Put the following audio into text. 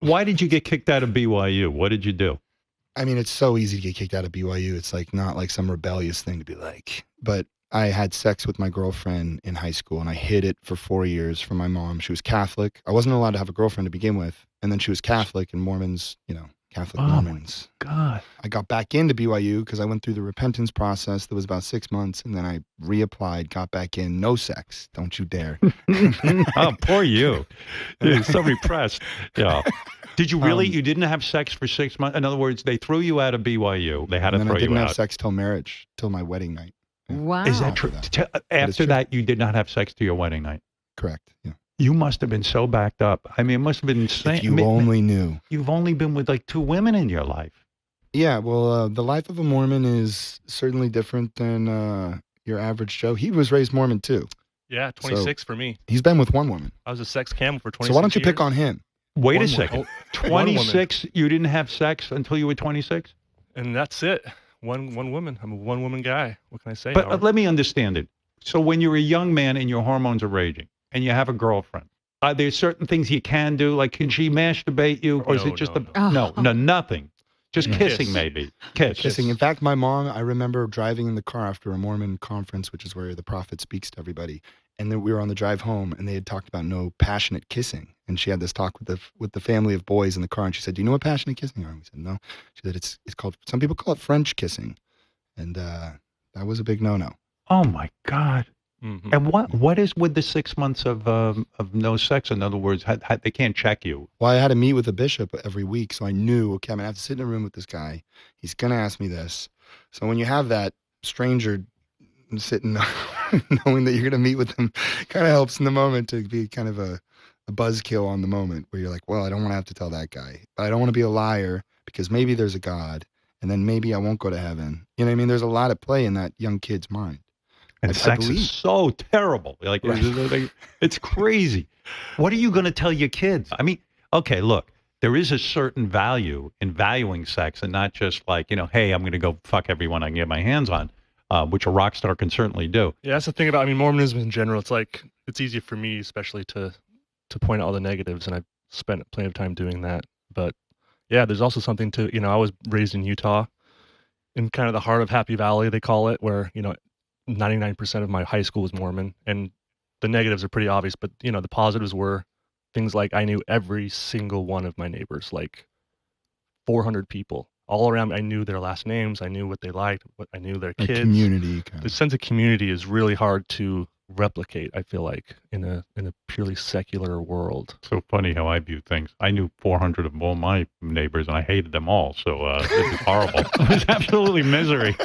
Why did you get kicked out of BYU? What did you do? I mean, it's so easy to get kicked out of BYU. It's like not like some rebellious thing to be like. But I had sex with my girlfriend in high school, and I hid it for 4 years from my mom. She was Catholic. I wasn't allowed to have a girlfriend to begin with, and then she was Catholic, and Mormons, Catholic Mormons. God. I got back into BYU because I went through the repentance process. That was about 6 months, and then I reapplied, got back in. No sex. Don't you dare. Oh, poor you. You're so repressed. Yeah. Did you really? You didn't have sex for 6 months? In other words, they threw you out of BYU. They had to throw you out. I didn't have sex till marriage, till my wedding night. Yeah. Wow. Is that true? After that, you did not have sex to your wedding night? Correct. Yeah. You must have been so backed up. I mean, it must have been insane. If you only knew. You've only been with like 2 women in your life. Yeah, well, the life of a Mormon is certainly different than your average Joe. He was raised Mormon too. Yeah, 26 for me. He's been with one woman. I was a sex camel for 26 years. So why don't you pick on him? Wait a second. 26, you didn't have sex until you were 26? And that's it. One woman. I'm a one-woman guy. What can I say? But let me understand it. So when you're a young man and your hormones are raging and you have a girlfriend, are there certain things you can do? Like, can she masturbate you? Or is it just nothing? Just kissing, maybe. Kissing. In fact, my mom, I remember driving in the car after a Mormon conference, which is where the prophet speaks to everybody. And then we were on the drive home, and they had talked about no passionate kissing. And she had this talk with the family of boys in the car, and she said, "Do you know what passionate kissing are?" And we said, "No." She said, "It's called. Some people call it French kissing," and that was a big no-no. Oh my God! Mm-hmm. And what is with the 6 months of no sex? In other words, they can't check you. Well, I had to meet with a bishop every week, so I knew, okay, I'm gonna have to sit in a room with this guy. He's gonna ask me this. So when you have that stranger sitting, knowing that you're gonna meet with him, kind of helps in the moment to be kind of a buzzkill on the moment where you're like, well, I don't want to have to tell that guy, but I don't want to be a liar because maybe there's a God, and then maybe I won't go to heaven. You know what I mean? There's a lot at play in that young kid's mind. And sex is so terrible. Like, it's crazy. What are you going to tell your kids? I mean, okay, look, there is a certain value in valuing sex and not just like, hey, I'm going to go fuck everyone I can get my hands on, which a rock star can certainly do. Yeah, that's the thing about, Mormonism in general. It's like, it's easy for me, especially to point out all the negatives, and I've spent plenty of time doing that. But yeah, there's also something to, I was raised in Utah, in kind of the heart of Happy Valley, they call it, where, 99% of my high school was Mormon, and the negatives are pretty obvious, but the positives were things like I knew every single one of my neighbors, like 400 people all around. I knew their last names. I knew what they liked. I knew their kids. Community. The sense of community is really hard to replicate, I feel like, in a purely secular world. So funny how I view things. I knew 400 of all my neighbors, and I hated them all. So it was horrible. It was absolutely misery.